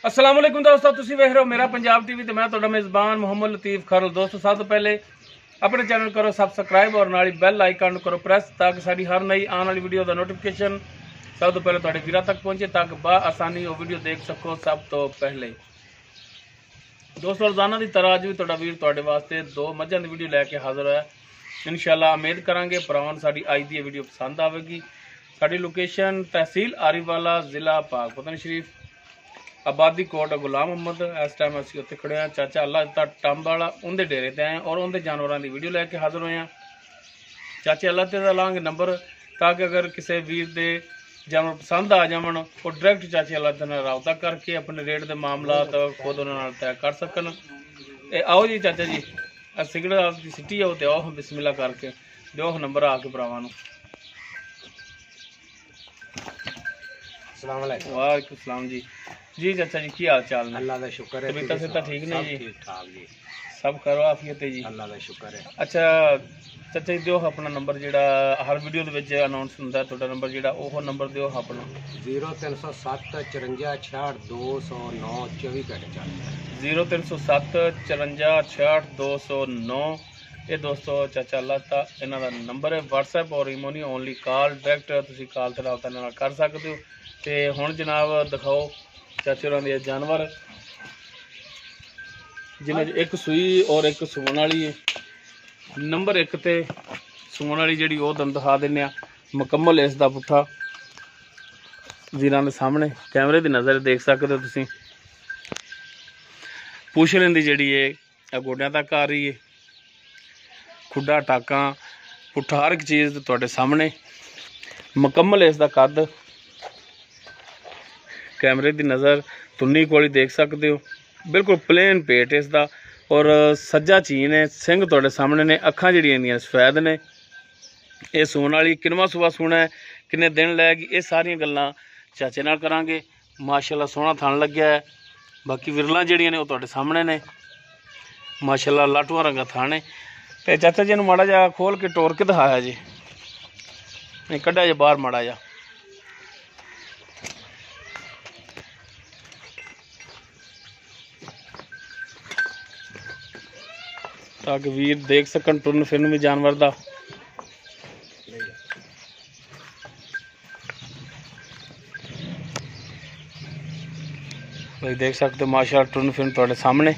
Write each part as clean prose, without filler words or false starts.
अस्सलाम वालेकुम दोस्तों, तुसी वेख रहे हो मेरा पंजाब टीवी ते मैं तुहाडा मेज़बान मोहम्मद लतीफ़ खरल। दोस्तों सब तो पहले अपने चैनल करो सब्सक्राइब और नाल बैल आइकन करो प्रेस ताकि साडी हर नई आने वाली वीडियो का नोटिफिकेशन सब तो पहले तुहाडे वीरां तक पहुंचे ताकि आसानी वो वीडियो देख सको सब तो पहले। दोस्तों रोजाना की तरह अज भी तुहाडा वीर तुहाडे वास्ते दो मझां दी वीडियो लैके हाजिर होया। इंशाअल्लाह उम्मीद करांगे भरावां नूं साडी अज दी वीडियो पसंद आवेगी। साडी लोकेशन तहसील आरीवाला जिला पाकपतन शरीफ आबादी कोट गुलाम मोहम्मद। इस टाइम असीं उत्थे खड़े हैं चाचा अल्लाह दिता टंब वाला उनके डेरे ते आए और उनके जानवरों की वीडियो लैके हाजिर होए हैं। चाचे अल्लाह ते लांगे नंबर ताकि अगर किसी वीर दे जानवर पसंद आ जावन और डायरैक्ट चाचे अल्लाह ते नाल राबता करके अपने रेट के मामलात खुद उन्हां नाल तय कर सकन। आओ जी चाचा जी सिगरेट की सिटी आओ तो आओ बिस्मिल्लाह करके दो नंबर आके भरावां नूं। वालेकुम सलाम जी। जी चाचा जी की हाल चाल ने? अल्लाह का शुक्र है। तबीयत सेहत ठीक ने जी? ठीक ठाक जी, सब करो आफियत है जी? अल्लाह का शुक्र है। अच्छा चाचा जी दिओ अपना नंबर जिहड़ा हर वीडियो दे विच अनाउंस हुंदा है तुहाडा नंबर जिहड़ा ओह नंबर दिओ अपना 0307 54 66 209 24 घंटे 0307 54 66 209। ये दोस्तों चाचा अल्लाह ता इन्हां दा नंबर है। व्हाट्सएप और इमो नहीं ओनली कॉल डायरैक्ट तुसीं कॉल ते राबता नाल कर सकदे हो। ते हुण जनाब दिखाओ चाचे होरां दे जानवर जिन्हें एक सूई और एक सूण वाली है। नंबर एक ते सूण वाली जिहड़ी ओह तुहानूं दिखा दिंदे आ मुकम्मल इसदा पुट्ठा वीरां दे सामने कैमरे दी नज़र देख सकदे हो तुसीं। पुछलें दी जिहड़ी है गोड्यां तक आ रही है, खुड्डा टाकां पुट्ठा हर एक चीज़ तुहाडे सामने मुकम्मल इसदा कद कैमरे की नज़र तुन्नी कोली देख सकते हो। बिल्कुल प्लेन पेट इसका और सज्जा चीन है, सिंह तुहाडे सामने ने, अखां जिहड़ियां सफेद ने। ये सूण वाली किनवा सूआ सूना है, किन्ने दिन लैगी, ये सारियां गल्लां चाचे नाल करांगे। माशाअल्लाह सोहना थन लग्या है। बाकी विरलां जिहड़ियां ने वो तुहाडे सामने ने माशाअल्लाह लाटूआ रंगा थन है। ते चाचा जी नूं माड़ा जिहा खोल के टोर के दिखाया जी, नहीं कड्ढा जी बाहर माड़ा जिहा। ताकि वीर देख सकन टुरन फिरन भी जानवर दा। भाई देख सकते हो माशाअल्लाह टुरन फिरन तुहाडे सामने।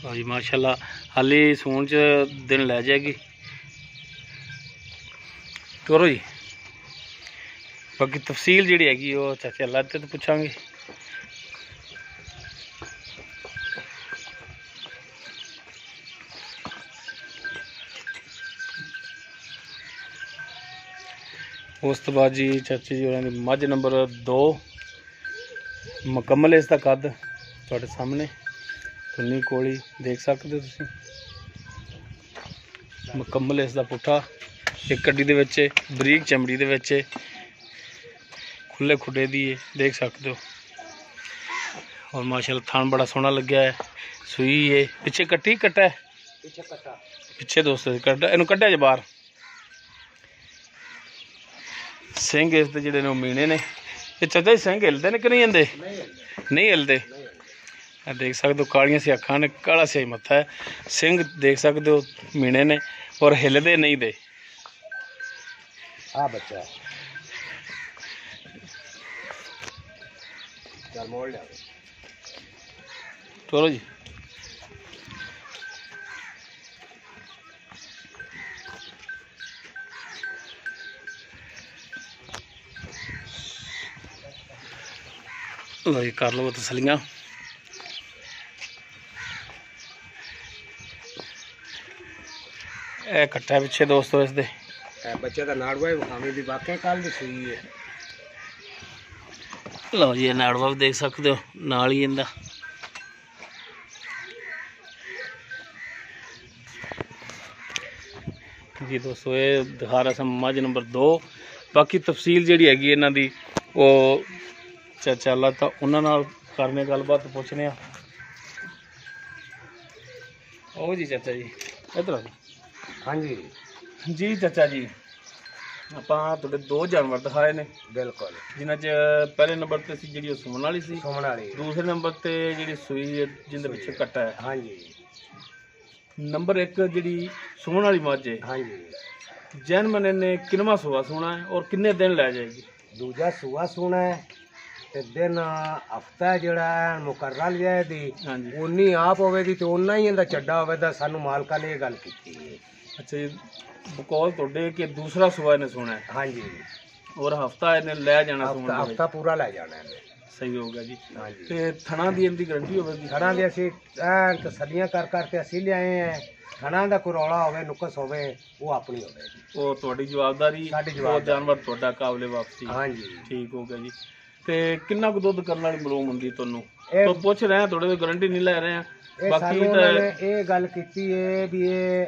भाई माशाअल्लाह हाली सून च दिन लै जाएगी। करो जी बाकी तफसील जी हैगी वो चाचे अल्लाह ते तो पूछांगे। उस तो बाद जी चाचे जी होरां दी मझ नंबर 2 मुकम्मल इसका कद तुहाडे सामने तुन्नी कोली देख सकते हो तुसीं। मुकम्मल इसका पुट्ठा एक कड्डी दे विच बरीक चमड़ी दे विच खुले खुडे दी देख सकते हो। और माशाअल्लाह थान बड़ा सोहना लग्या है। सूई है पिछे कट्टी कट्टा है पिछे दोस्तों कट्टा इनू कड्ढिया जे बाहर। सिंह इसदे जिहड़े ने मीने ने। ये चाचा जी सिंह हिलदे ने कि नहीं हिलदे? नहीं हिलदे। देख सकते हो कालियां सी अखां ने, काला स्याही मत्था है। सिंह देख सकते हो मीने ने और हिलदे नहीं दे। हाँ बच्चा चल मोड़ ले चलो जी। लो जी कर लो तसलियां। ए कट्टा पिछे दोस्तों इसदे बच्चे का नाड़वा खाने की वाकई कल भी सुई है। लो जी नाड़वा भी देख सकते हो नाल ही इंदा। जी दोस्तों ये दिखा रहा था मझ नंबर 2। बाकी तफसील जी हैगी इन्हां दी वो चाचा अल्लाह तो उन्होंने करने गलबात पूछने। ਉਹ ਜੀ ਚਾਚਾ ਜੀ ਇਧਰ ਹਾਂਜੀ ਜੀ ਚਾਚਾ ਜੀ ਆਪਾਂ ਤੁਹਾਡੇ ਦੋ ਜਾਨਵਰ ਦਿਖਾਏ ਨੇ ਬਿਲਕੁਲ ਜਿਨ੍ਹਾਂ 'ਚ ਪਹਿਲੇ ਨੰਬਰ ਤੇ ਸੀ ਜਿਹੜੀ ਉਹ ਸੁਮਨ ਵਾਲੀ ਸੀ, ਸੁਮਨ ਵਾਲੀ ਦੂਸਰੇ ਨੰਬਰ ਤੇ ਜਿਹੜੀ ਸੂਈ ਹੈ ਜਿਹਦੇ ਪਿੱਛੇ ਕੱਟਾ ਹੈ। ਹਾਂਜੀ ਨੰਬਰ 1 ਜਿਹੜੀ ਸੁਮਨ ਵਾਲੀ ਮੱਝ ਹੈ, ਹਾਂਜੀ ਜੈਨਮਨ ਨੇ ਕਿੰਨਵਾਂ ਸੂਆ ਸੋਣਾ ਹੈ ਔਰ ਕਿੰਨੇ ਦਿਨ ਲੈ ਜਾਏਗੀ? ਦੂਜਾ ਸੂਆ ਸੋਣਾ ਹੈ ਤੇ ਦਿਨ ਹਫਤਾ ਜਿਹੜਾ ਮੁਕਰਰ ਲਿਆ ਦੀ ਹਾਂਜੀ ਉਨੀ ਆਪ ਹੋਵੇਗੀ ਤੇ ਉਨਾ ਹੀ ਇਹਦਾ ਚੱਡਾ ਹੋਵੇਗਾ। ਸਾਨੂੰ ਮਾਲਕਾਂ ਨੇ ਇਹ ਗੱਲ ਕੀਤੀ ਹੈ। ਅੱਛਾ ਜੀ, ਬਕੌਲ ਤੁਹਾਡੇ ਕਿ ਦੂਸਰਾ ਸੂਆ ਇਹਨੇ ਸੋਣਾ ਹੈ ਹਾਂਜੀ ਔਰ ਹਫਤਾ ਇਹਨੇ ਲੈ ਜਾਣਾ ਸੋਣ ਦੇ ਵਿੱਚ। ਹਫਤਾ ਪੂਰਾ ਲੈ ਜਾਣਾ ਇਹਨੇ। ਸਹੀ ਹੋ ਗਿਆ ਜੀ। ਹਾਂਜੀ ਤੇ ਥਣਾ ਦੀ ਇਹਦੀ ਗਰੰਟੀ ਹੋਵੇਗੀ? ਥਣਾ ਦੇ ਅਸੀਂ ਐਨ ਤਸੱਲੀਆਂ ਕਰ ਕਰਕੇ ਅਸੀਂ ਲਿਆਏ ਆ। ਥਣਾ ਦਾ ਕੋਈ ਰੌਲਾ ਹੋਵੇ ਨੁਕਸ ਹੋਵੇ ਉਹ ਆਪਣੀ ਹੋਵੇਗੀ, ਉਹ ਤੁਹਾਡੀ ਜਵਾਬਦਾਰੀ, ਸਾਡੀ ਉਹ ਜਵਾਬਦਾਰੀ। ਜਾਨਵਰ ਤੁਹਾਡਾ ਕਾਬਲੇ ਵਾਪਸੀ। ਹਾਂਜੀ ਠੀਕ ਹੋ ਗਿਆ ਜੀ। ਤੇ ਕਿੰਨਾ ਕੁ ਦੁੱਧ ਕਰਨ ਵਾਲੀ ਮਾਲੂਮ ਹੁੰਦੀ ਤੁਹਾਨੂੰ? ਇਹ ਤੋਂ ਪੁੱਛ ਰਹੇ ਆ, ਤੁਹਾਡੇ ਤੋਂ ਗਾਰੰਟੀ ਨਹੀਂ ਲੈ ਰਹੇ ਆ। ਇਹ ਬਾਕੀ ਸਾਨੂੰ ਉਹਨਾਂ ਤਾਂ ਨੇ ਇਹ ਗੱਲ ਕੀਤੀ ਹੈ ਵੀ ਇਹ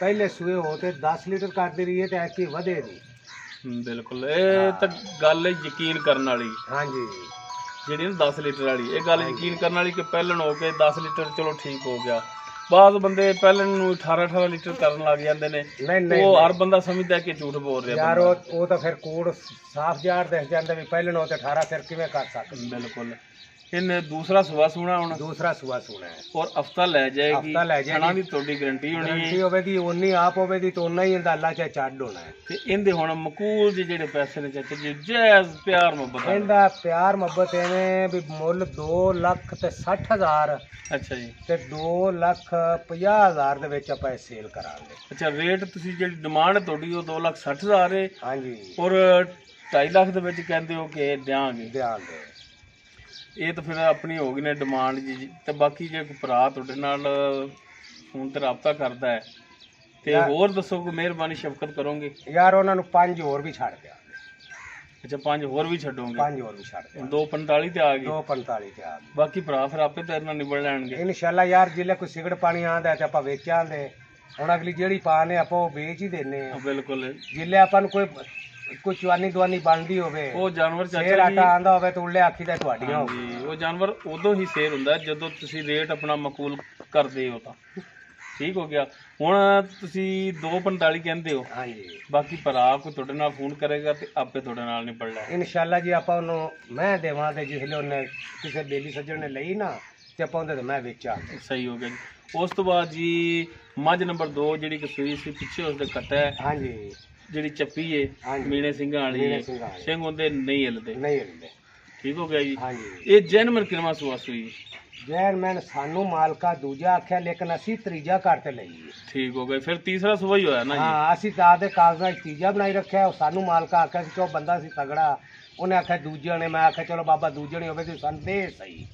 ਪਹਿਲੇ ਸੂਏ ਹੋ ਤੇ 10 ਲੀਟਰ ਕਰਦੀ ਰਹੀ ਹੈ ਤੇ ਐਕੀ ਵਧੇ ਨਹੀਂ। ਬਿਲਕੁਲ, ਇਹ ਤਾਂ ਗੱਲ ਹੈ ਯਕੀਨ ਕਰਨ ਵਾਲੀ, ਹਾਂਜੀ ਜਿਹੜੀ ਨਾ 10 ਲੀਟਰ ਵਾਲੀ। ਇਹ ਗੱਲ ਯਕੀਨ ਕਰਨ ਵਾਲੀ ਕਿ ਪਹਿਲਣ ਹੋ ਕੇ 10 ਲੀਟਰ ਚਲੋ ਠੀਕ ਹੋ ਗਿਆ। ਬਾਅਦ ਬੰਦੇ ਪਹਿਲਣ ਨੂੰ 18 ਲੀਟਰ ਕਰਨ ਲੱਗ ਜਾਂਦੇ ਨੇ। ਨਹੀਂ ਨਹੀਂ ਉਹ ਹਰ ਬੰਦਾ ਸਮਝਦਾ ਕਿ ਝੂਠ ਬੋਲ ਰਿਹਾ ਯਾਰ ਬੰਦਾ। ਉਹ ਤਾਂ ਫਿਰ ਕੋਡ ਸਾਫ਼ ਜਾਰ ਦਿਖ ਜਾਂਦਾ ਵੀ ਪਹਿਲੇ ਨੂੰ ਤੇ 18 ਫਿਰ ਕਿਵੇਂ ਕਰ ਸਕਦੇ। ਬਿਲਕੁਲ। ਇਹਨੇ ਦੂਸਰਾ ਸੂਆ ਸੋਣਾ ਹੁਣ ਦੂਸਰਾ ਸੂਆ ਸੋਣਾ ਹੈ ਔਰ ਹਫਤਾ ਲੈ ਜਾਏਗੀ। ਹਫ਼ਤਾ ਲੈ ਜਾਏਗੀ। ਥਣਾ ਦੀ ਤੁਹਾਡੀ ਗਾਰੰਟੀ ਹੋਣੀ ਗਰੰਟੀ ਹੈ ਹੋਵੇਗੀ ਉਨੀ ਆਪ ਹੋਵੇਗੀ ਤੇ ਉਨਾ ਹੀ ਇਹਦਾ ਅੱਲਾ ਚਾਹੇ ਛੱਡ ਹੋਣਾ ਹੈ। ਤੇ ਇਹਦੇ ਹੁਣ ਮਕੂਲ ਜਿਹੇ ਜਿਹੜੇ ਪੈਸੇ ਨੇ ਚਾਚਾ ਜੀ, ਜਾਇਜ਼ ਪਿਆਰ ਮੁਹੱਬਤ ਨਾਲ। ਇਹਦਾ ਪਿਆਰ ਮੁਹੱਬਤ ਐਵੇਂ ਵੀ ਮੁੱਲ 2,60,000 ਅੱਛਾ ਜੀ। ਤੇ 2,50,000 ਦੇ ਵਿੱਚ ਆਪਾਂ ਇਹ ਸੇਲ ਕਰਾਂਗੇ। ਅੱਛਾ, ਰੇਟ ਤੁਸੀਂ ਜਿਹੜੀ ਡਿਮਾਂਡ ਤੁਹਾਡੀ ਉਹ 2,60,000 ਹੈ ਹਾਂਜੀ ਔਰ 2.5 ਲੱਖ ਦੇ ਵਿੱਚ ਕਹਿੰਦੇ ਹੋ ਕਿ ਦਿਆਂਗੇ। ਦਿਆਂਗੇ। ਇਹ ਤਾਂ ਫਿਰ ਆਪਣੀ ਹੋ ਗਈ ਨੇ ਡਿਮਾਂਡ ਜੀ। ਤੇ ਬਾਕੀ ਜੇ ਕੋਈ ਭਰਾ ਤੁਹਾਡੇ ਨਾਲ ਫੋਨ ਤੇ ਰਾਬਤਾ ਕਰਦਾ ਹੈ ਤੇ ਹੋਰ ਦੱਸੋ, ਕੋਈ ਮਿਹਰਬਾਨੀ ਸ਼ਫਕਤ ਕਰੋਗੇ? ਯਾਰ ਉਹਨਾਂ ਨੂੰ 5 ਹੋਰ ਵੀ ਛੱਡ ਦਿਆਂਗੇ। ਅੱਛਾ, 5 ਹੋਰ ਵੀ ਛੱਡੋਗੇ? 5 ਹੋਰ ਵੀ ਛੱਡ ਦਿਆਂਗੇ। 245 ਤੇ ਆ ਗਈ। 245 ਤੇ ਆ ਗਏ ਬਾਕੀ ਭਰਾ ਫਿਰ ਆਪੇ ਤੇਰੇ ਨਾਲ ਨਿਬੜ ਲੈਣਗੇ ਇਨਸ਼ਾਅੱਲਾ। ਯਾਰ ਜਿੱਲੇ ਕੋਈ ਸਿਗੜ ਪਾਣੀ ਆਂਦਾ ਤੇ ਆਪਾਂ ਵੇਚਾਂਗੇ। ਹੁਣ ਅਗਲੀ ਜਿਹੜੀ ਪਾਣੇ ਆਪਾਂ ਉਹ ਵੇਚ ਹੀ ਦਿੰਨੇ ਆ। ਬਿਲਕੁਲ। ਜਿੱਲੇ ਆਪਾਂ ਨੂੰ ਕੋਈ ਚਵਾਨੀ ਦਵਾਨੀ ਬਣਦੀ ਹੋਵੇ, ਉਹ ਜਾਨਵਰ ਸ਼ੇਰ ਚਾਚਾ ਆਟਾ ਆਂਦਾ ਹੋਵੇ ਤਾਂ ਉਲੇ ਆਖੀ ਦਾ ਤੁਹਾਡੀਆਂ ਹੋ। ਜੀ, ਉਹ ਜਾਨਵਰ ਉਦੋਂ ਹੀ ਸੇਲ ਹੁੰਦਾ ਜਦੋਂ ਤੁਸੀਂ ਰੇਟ ਆਪਣਾ ਮਕਬੂਲ ਕਰਦੇ ਹੋ। ਤਾਂ ਠੀਕ ਹੋ ਗਿਆ। ਹੁਣ ਤੁਸੀਂ 245 ਕਹਿੰਦੇ ਹੋ। ਹਾਂਜੀ ਬਾਕੀ ਭਰਾ ਕੋਈ ਤੁਹਾਡੇ ਨਾਲ ਫੋਨ ਕਰੇਗਾ ਤੇ ਆਪੇ ਤੁਹਾਡੇ ਨਾਲ ਨਿਬੜ ਲੈ। ਇਨਸ਼ਾਅੱਲਾ ਜੀ ਆਪਾਂ ਉਹਨੂੰ ਮੈਂ ਦੇਵਾਂ ਤੇ ਜਿਸਲੇ ਉਹਨੇ ਕਿਸੇ ਬੇਲੀ ਸੱਜਣ ਨੇ ਲਈ ਨਾ ਤੇ ਆਪਾਂ ਉਹਦੇ ਤੇ ਮੈਂ ਵੇਚਾਂ। ਸਹੀ ਹੋ ਗਿਆ ਜੀ। ਉਸ ਤੋਂ ਬਾਅਦ ਜੀ ਮੱਝ ਨੰਬਰ 2 ਜਿਹੜੀ ਕਿ ਸੂਈ ਸੀ, ਪਿੱਛੇ ਉਸਦੇ ਕੱਟਾ ਹੈ, ਹਾਂਜੀ ਜਿਹੜੀ ਚੱਪੀ ਏ ਹਾਂਜੀ। ਮੀਣੇ ਸਿੰਘਾਂ ਵਾਲੀ ਮੀਣੇ ਏ, ਸਿੰਘਾਂ ਵਾਲੀ। ਸਿੰਘ ਹੁੰਦੇ ਨਹੀਂ ਹਿਲਦੇ। ਨਹੀਂ ਹੁੰਦੇ। ਠੀਕ ਹੋ ਗਿਆ ਜੀ। ਹਾਂਜੀ ਇਹ ਜੈਨਮਨ ਕਿਨਵਾ ਸੂਆ ਸੂਈ? ਜੈਨ ਮੈਂ ਸਾਨੂੰ ਮਾਲਕਾ ਦੂਜਾ ਆਖਿਆ ਲੇਕਿਨ ਅਸੀਂ ਤੀਜਾ ਘਰ ਤੇ ਲਈ। ਠੀਕ ਹੋ ਗਿਆ। ਫਿਰ ਤੀਸਰਾ ਸੂਆ ਹੀ ਹੋਇਆ ਨਾ ਜੀ? ਹਾਂ ਅਸੀਂ ਤਾਂ ਆਦੇ ਕਾਗਜ਼ਾਂ 'ਚ ਤੀਜਾ ਬਣਾਈ ਰੱਖਿਆ। ਉਹ ਸਾਨੂੰ ਮਾਲਕਾ ਆਖਿਆ ਸੀ ਕਿ ਉਹ ਬੰਦਾ ਸੀ ਤਗੜਾ, ਉਹਨੇ ਆਖਿਆ ਦੂਜੇ ਨੇ। ਮੈਂ ਆਖਿਆ ਚਲੋ ਬਾਬਾ ਦੂਜੇ ਨੇ ਹੋਵੇ ਤੇ ਸਾਨੂੰ ਦੇ ਸਹੀ।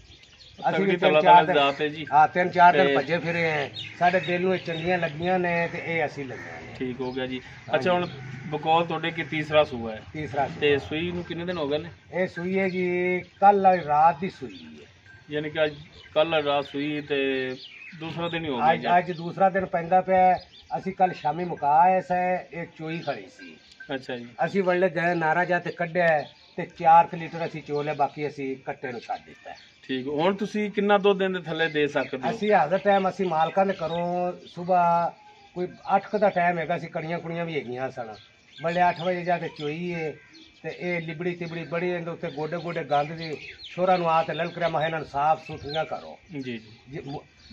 ਅਸੀਂ ਵੀ ਤਗੜੀ 3-4 ਦਿਨ ਦਾਤ ਹੈ ਜੀ। ਹਾਂ 3-4 ਦਿਨ ਤੇ- ਭੱਜੇ ਫਿਰੇ ਆ। ਸਾਡੇ ਦਿਲ ਨੂੰ ਇਹ ਚੰਗੀਆਂ ਲੱਗੀਆਂ ਨੇ ਤੇ ਇਹ ਅਸੀਂ ਲਈਆਂ ਨੇ। ਠੀਕ ਹੋ ਗਿਆ ਜੀ। ਅੱਛਾ, ਹੁਣ ਬਕੌਲ ਤੁਹਾਡੇ ਕੀ ਤੀਸਰਾ ਸੂਆ ਹੈ ਤੀਸਰਾ ਸੂਆ। ਤੇ ਸੂਈ ਨੂੰ ਕਿੰਨੇ ਦਿਨ ਹੋ ਗਏ ਨੇ? ਇਹ ਸੂਈ ਹੈ ਜੀ ਕੱਲ ਰਾਤ ਦੀ ਸੂਈ ਹੈ। ਯਾਨੀ ਕਿ ਅੱਜ ਕੱਲ ਰਾਤ ਸੂਈ ਤੇ ਦੂਸਰਾ ਦਿਨ ਹੀ ਹੋ ਗਿਆ ਜੀ। ਅੱਜ ਦੂਸਰਾ ਦਿਨ ਪੈਂਦਾ ਪਿਆ। ਅਸੀਂ ਕੱਲ ਸ਼ਾਮੀ ਮੁਕਾ ਆਏ ਸੇ। ਇਹ ਚੋਈ ਖੜੀ ਸੀ। ਅੱਛਾ ਜੀ। ਅਸੀਂ ਵੜਲੇ ਗਏ ਨਾਰਾ ਜਾ ਤੇ ਕੱਢਿਆ ਤੇ 4 ਲੀਟਰ ਅਸੀਂ ਚੋਲੇ, ਬਾਕੀ ਅਸੀਂ ਕੱਟੇ ਨੂੰ ਛੱਡ ਦਿੱਤਾ। ਠੀਕ। ਹੁਣ ਤੁਸੀਂ ਕਿੰਨਾ ਦੁੱਧ ਦੇ ਥੱਲੇ ਦੇ ਸਕਦੇ ਹੋ? ਅਸੀਂ ਹਾਜ਼ਰ ਟਾਈਮ ਅਸੀਂ ਮਾਲਕਾਂ ਦੇ ਘਰੋਂ ਸਵੇਰ ਕੋਈ 8 ਦਾ ਟਾਈਮ ਹੈਗਾ ਸੀ। ਕੜੀਆਂ ਕੁੜੀਆਂ ਵੀ ਹੈਗੀਆਂ ਸਨ। ਵੜੇ 8 ਵਜੇ ਜਾ ਕੇ ਚੋਈ ਏ ਤੇ ਇਹ ਲਿਬੜੀ ਤਿਬੜੀ ਬੜੀ ਇਹਦੇ ਉੱਤੇ ਗੋਡੇ ਗੋਡੇ ਗੰਦ ਦੀ ਛੋਰਾ ਨੂੰ ਆ ਤੇ ਲਲਕਰਿਆ। ਮੈਂ ਇਹਨਾਂ ਨੂੰ ਸਾਫ਼ ਸੁਥਰੀਆਂ ਕਰੋ ਜੀ ਜੀ।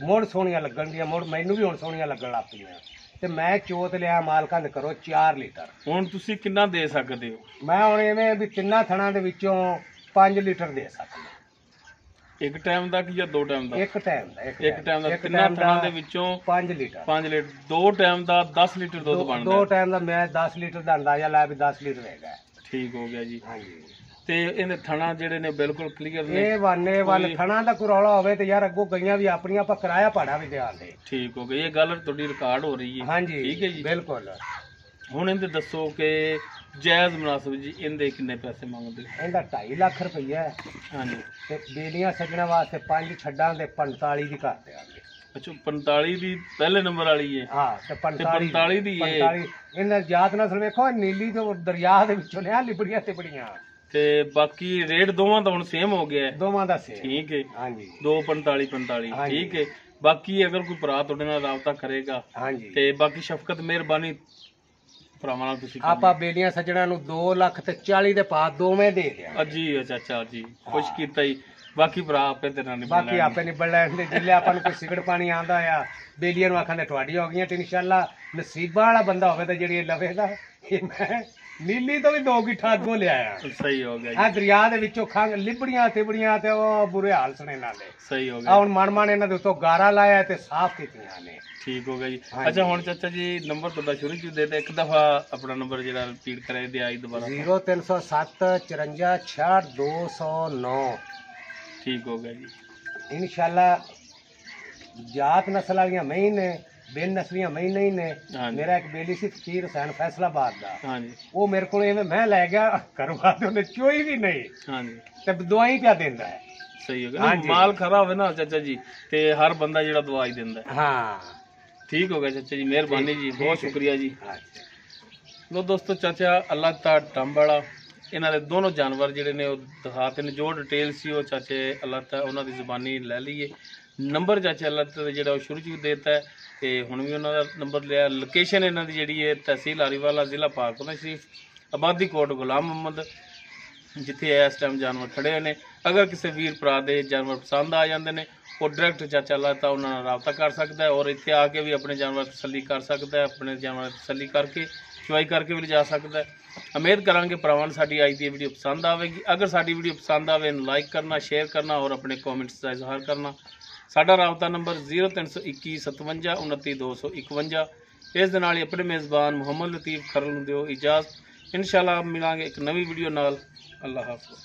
ਮੁੜ ਸੋਹਣੀਆਂ ਲੱਗਣ ਦੀਆਂ, ਮੁੜ ਮੈਨੂੰ ਵੀ ਹੁਣ ਸੋਹਣੀਆਂ ਲੱਗਣ ਲੱਗ ਪਈਆਂ ਤੇ ਮੈਂ ਚੋਤ ਲਿਆ ਮਾਲਕਾਂ ਦੇ ਘਰੋਂ 4 ਲੀਟਰ। ਹੁਣ ਤੁਸੀਂ ਕਿੰਨਾ ਦੇ ਸਕਦੇ ਹੋ? ਮੈਂ ਹੁਣ ਐਵੇਂ ਵੀ ਤਿੰਨਾਂ ਥਣਾਂ ਦੇ ਵਿੱਚੋਂ 5 ਲੀਟਰ ਦੇ ਸਕਦਾ। ਇੱਕ ਟਾਈਮ ਦਾ ਕਿ ਜਾਂ 2 ਟਾਈਮ ਦਾ? ਇੱਕ ਟਾਈਮ ਦਾ। ਇੱਕ ਟਾਈਮ ਦਾ ਤਿੰਨਾਂ ਥਣਾਂ ਦੇ ਵਿੱਚੋਂ 5 ਲੀਟਰ। 5 ਲੀਟਰ। 2 ਟਾਈਮ ਦਾ 10 ਲੀਟਰ ਦੁੱਧ ਬਣਦਾ। 2 ਟਾਈਮ ਦਾ ਮੈਂ 10 ਲੀਟਰ ਦਾ ਅੰਦਾਜ਼ਾ ਲਾਇਆ ਵੀ 10 ਲੀਟਰ ਹੈਗਾ। ਠੀਕ ਹੋ ਗਿਆ ਜੀ। ਹਾਂਜੀ। ਤੇ ਇਹਦੇ ਥਣਾ ਜਿਹੜੇ ਨੇ ਬਿਲਕੁਲ ਕਲੀਅਰ ਨੇ? ਇਹ ਵਾਨੇ ਵੱਲ ਥਣਾ ਦਾ ਕੋਈ ਰੌਲਾ ਹੋਵੇ ਤੇ ਯਾਰ ਅੱਗੋਂ ਗਈਆਂ ਵੀ ਆਪਣੀਆਂ ਆਪਾਂ ਕਿਰਾਇਆ ਭਾੜਾ ਵੀ ਦਿਆਂਦੇ। ਠੀਕ ਹੋ ਗਿਆ। ਇਹ ਗੱਲ ਤੁਹਾਡੀ ਰਿਕਾਰਡ ਹੋ ਰਹੀ ਹੈ? ਹਾਂਜੀ ਠੀਕ ਹੈ ਜੀ। ਬਿਲਕੁਲ। ਹੁਣ ਇਹਦੇ ਦੱਸੋ ਕਿ ਜਾਇਜ਼ ਮੁਨਾਸਬ ਜੀ ਇਹਦੇ ਕਿੰਨੇ ਪੈਸੇ ਮੰਗਦੇ? ਇਹਦਾ 2.5 ਲੱਖ ਰੁਪਈਆ ਹੈ ਹਾਂਜੀ। ਤੇ ਬੇਲੀਆਂ ਸੱਜਣਾ ਵਾਸਤੇ 5 ਛੱਡਾਂ ਦੇ 45 ਦੀ ਕਰ ਦਿਆਂਗੇ। ਅੱਛਾ, 45 ਦੀ ਪਹਿਲੇ ਨੰਬਰ ਵਾਲੀ ਹੈ? ਹਾਂ ਤੇ 45 ਦੀ ਹੈ। 45 ਇਹਨਾਂ ਜਾਤ ਨਸਲ ਵੇਖੋ ਨੀਲੀ ਤੋਂ ਦਰਿਆ ਦੇ ਵਿੱਚੋਂ ਲਿਆ ਲਿਬੜੀਆਂ ਤੇ ਬੜੀਆਂ। ਤੇ ਬਾਕੀ ਰੇਟ ਦੋਵਾਂ ਦਾ ਹੁਣ ਸੇਮ ਹੋ ਗਿਆ ਹੈ? ਦੋਵਾਂ ਦਾ ਸੇ। ਠੀਕ ਹੈ। ਹਾਂਜੀ 245 45। ਹਾਂਜੀ। ਠੀਕ ਹੈ। ਬਾਕੀ ਅਗਰ ਕੋਈ ਭਰਾ ਤੁਹਾਡੇ ਨਾਲ ਰਾਬਤਾ ਕਰੇਗਾ ਹਾਂਜੀ ਤੇ ਬਾਕੀ ਸ਼ਫਕਤ ਮਿਹਰਬਾਨੀ ਭਰਾਵਾਂ ਨਾਲ ਤੁਸੀਂ ਆਪਾਂ ਬੇਲੀਆਂ ਸੱਜਣਾ ਨੂੰ 2,40,000 ਦੇ ਪਾ ਦੋਵੇਂ ਦੇ ਦਿਆ ਜੀ ਚਾਚਾ ਜੀ ਖੁਸ਼ ਕੀਤਾ ਜੀ। ਬਾਕੀ ਭਰਾ ਆਪੇ ਤੇਰੇ ਨਾਲ ਨਿਭਾ ਬਾਕੀ ਆਪੇ ਨਿਬੜ ਲੈਣਦੇ ਜਿੱਲੇ ਆਪਾਂ ਨੂੰ ਕੋਈ ਸਿਗੜ ਪਾਣੀ ਆਂਦਾ ਆ ਬੇਲੀਆਂ ਨੂੰ ਆਖਾਂਦੇ ਤੁਹਾਡੀਆਂ ਹੋ ਗਈਆਂ ਤੇ ਇਨਸ਼ਾਅੱਲਾ ਨਸੀਬਾਂ ਵਾਲਾ ਬੰਦਾ ਹੋਵੇ ਤਾਂ ਜਿਹੜੀ ਲਵੇਗਾ ਇਹ ਮੈਂ ਨੀਲੀ ਤੋਂ ਵੀ 2 ਗਿੱਠਾ ਅੱਗੋਂ ਲਿਆਇਆ। ਸਹੀ ਹੋ ਗਿਆ ਆ ਦਰਿਆ ਦੇ ਵਿੱਚੋਂ ਖੰਗ ਲਿਬੜੀਆਂ ਤਿਬੜੀਆਂ ਤੇ ਉਹ ਬੁਰੇ ਹਾਲ ਸਣੇ ਨਾਲੇ। ਸਹੀ ਹੋ ਆ ਗਿਆ ਹੁਣ ਮਨ ਇਹਨਾਂ ਦੇ ਉੱਤੋਂ ਗਾਰਾ ਲਾਇਆ ਤੇ ਸਾਫ਼ ਕੀਤੀਆਂ ਨੇ। ਠੀਕ ਹੋ ਗਿਆ ਜੀ। ਹਾਂਜੀ। ਅੱਛਾ ਹੁਣ ਚਾਚਾ ਜੀ ਨੰਬਰ ਤੁਹਾਡਾ ਸ਼ੁਰੂ ਚ ਦੇ ਤੇ ਇੱਕ ਦਫਾ ਆਪਣਾ ਨੰਬਰ ਜਿਹੜਾ ਰਿਪੀਟ ਕਰਾਏ ਦੇ ਆਈ ਦੁਬਾਰਾ 0307 54 66 209। ਠੀਕ ਹੋ ਗਿਆ ਜੀ। ਇਨਸ਼ਾਅੱਲਾ ਜਾਤ ਨਸਲ ਵਾਲੀਆਂ ਮਹੀਂ ਨੇ ਬਿਨ ਨਸਲੀਆਂ ਮਹੀਂ ਨਹੀਂ ਨੇ। ਹਾਂਜੀ। ਮੇਰਾ ਇੱਕ ਬੇਲੀ ਸੀ ਫਕੀਰ ਹੁਸੈਨ ਫੈਸਲਾਬਾਦ ਦਾ ਹਾਂਜੀ ਉਹ ਮੇਰੇ ਕੋਲ ਐਵੇਂ ਮੈਂ ਲੈ ਗਿਆ ਕਰਵਾ ਤੇ ਉਹਨੇ ਚੋਈ ਵੀ ਨਹੀਂ ਹਾਂਜੀ ਤੇ ਦਵਾਈ ਪਿਆ ਦਿੰਦਾ ਹੈ। ਸਹੀ ਹੋ ਗਿਆ। ਹਾਂਜੀ। ਮਾਲ ਖਰਾ ਹੋਵੇ ਨਾ ਚਾਚਾ ਜੀ ਤੇ ਹਰ ਬੰਦਾ ਜਿਹੜਾ ਦਵਾ ਹੀ ਦਿੰਦਾ ਹੈ। ਹਾਂ ਠੀਕ ਹੋ ਗਿਆ ਚਾਚਾ ਜੀ ਮਿਹਰਬਾਨੀ ਜੀ ਠੀਕ ਬਹੁਤ ਹੈ। ਸ਼ੁਕਰੀਆ ਜੀ। ਅੱਛਾ ਲੋ ਦੋਸਤੋ ਚਾਚਾ ਅੱਲਾਹ ਤਾ ਟੰਬ ਵਾਲਾ ਇਹਨਾਂ ਦੇ ਦੋਨੋਂ ਜਾਨਵਰ ਜਿਹੜੇ ਨੇ ਉਹ ਦਿਖਾਤੇ ਨੇ ਜੋ ਡਿਟੇਲ ਸੀ ਉਹ ਚਾਚੇ ਅੱਲਾਹ ਤਾ ਉਹਨਾਂ ਦੀ ਜ਼ੁਬਾਨੀ ਲੈ ਲਈਏ। ਨੰਬਰ ਚਾਚੇ ਅੱਲਾਹ ਤਾ ਜਿਹੜਾ ਉਹ ਸ਼ੁਰੂ ਚ ਵੀ ਦੇਤਾ ਹੈ ਤੇ ਹੁਣ ਵੀ ਉਹਨਾਂ ਦਾ ਨੰਬਰ ਲਿਆ। ਲੋਕੇਸ਼ਨ ਇਹਨਾਂ ਦੀ ਜਿਹੜੀ ਹੈ ਤਹਿਸੀਲ ਆਰੀਵਾਲਾ ਜ਼ਿਲ੍ਹਾ ਪਾਕਪੁਰ ਸ਼ਰੀਫ ਆਬਾਦੀ ਕੋਟ ਗੁਲਾਮ ਮੁਹੰਮਦ ਜਿੱਥੇ ਇਸ ਟਾਈਮ ਜਾਨਵਰ ਖੜੇ ਹੋਏ ਨੇ। ਅਗਰ ਕਿਸੇ ਵੀਰ ਭਰਾ ਦੇ ਜਾਨਵਰ ਪਸੰਦ ਆ ਜਾਂਦੇ ਨੇ ਉਹ ਡਾਇਰੈਕਟ ਚਾਚਾ ਅੱਲਾਹ ਤਾ ਉਹਨਾਂ ਨਾਲ ਰਾਬਤਾ ਕਰ ਸਕਦਾ ਹੈ ਔਰ ਇੱਥੇ ਆ ਕੇ ਵੀ ਆਪਣੇ ਜਾਨਵਰ ਤਸੱਲੀ ਕਰ ਸਕਦਾ ਹੈ ਆਪਣੇ ਜਾਨਵਰ ਤਸੱਲੀ ਕਰਕੇ ਚੁਆਈ ਕਰਕੇ ਵੀ ਲਿਜਾ ਸਕਦਾ ਹੈ। ਉਮੀਦ ਕਰਾਂਗੇ ਭਰਾਵਾਂ ਨੂੰ ਸਾਡੀ ਅੱਜ ਦੀ ਵੀਡੀਓ ਪਸੰਦ ਆਵੇਗੀ। ਅਗਰ ਸਾਡੀ ਵੀਡੀਓ ਪਸੰਦ ਆਵੇ ਇਹਨੂੰ ਲਾਈਕ ਕਰਨਾ ਸ਼ੇਅਰ ਕਰਨਾ ਔਰ ਆਪਣੇ ਕਮੈਂਟਸ ਦਾ ਇਜ਼ਹਾਰ ਕਰਨਾ। ਸਾਡਾ ਰਾਬਤਾ ਨੰਬਰ 0321 57 29 251। ਇਸ ਦੇ ਨਾਲ ਹੀ ਆਪਣੇ ਮੇਜ਼ਬਾਨ ਮੁਹੰਮਦ ਲਤੀਫ ਖਰਲ ਨੂੰ ਦਿਓ ਇਜਾਜ਼ਤ। ਇਨਸ਼ਾਅੱਲਾ ਮਿਲਾਂਗੇ ਇੱਕ ਨਵੀਂ ਵੀਡੀਓ ਨਾਲ। ਅੱਲਾਹ ਹਾਫਿਜ਼।